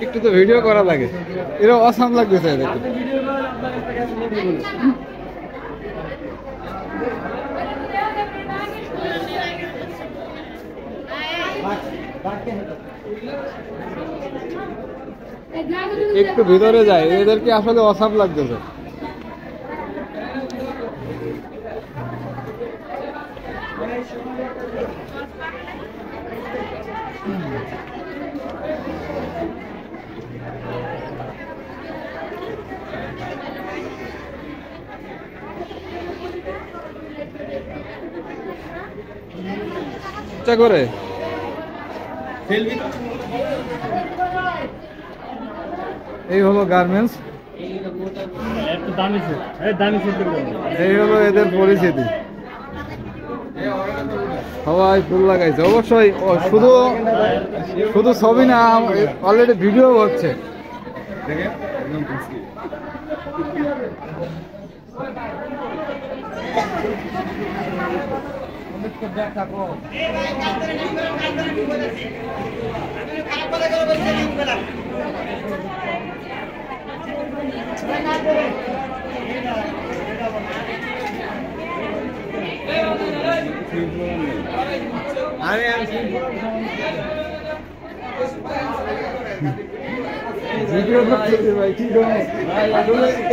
একটু তো ভিডিও করা লাগে, এরা অসাম লাগতেছে দেখতে। একটু ভিতরে যায়, এদেরকে আসলে অসাম লাগতেছে। করে এই হলো গার্মেন্টস, এই হলো এদের পরিস্থিতি। সবাই ফুল লাগাইছে অবশ্যই, শুধু শুধু ছবি না, অলরেডি ভিডিও হচ্ছে।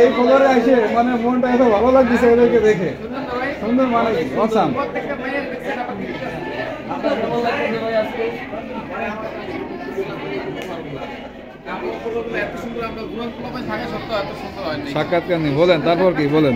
এই খবরে আসে মানে মনটা এত ভালো লাগছে এদেরকে দেখে, সুন্দর মানে অসাম। সাক্ষাৎকার নেই, বলেন তারপর কি বলেন।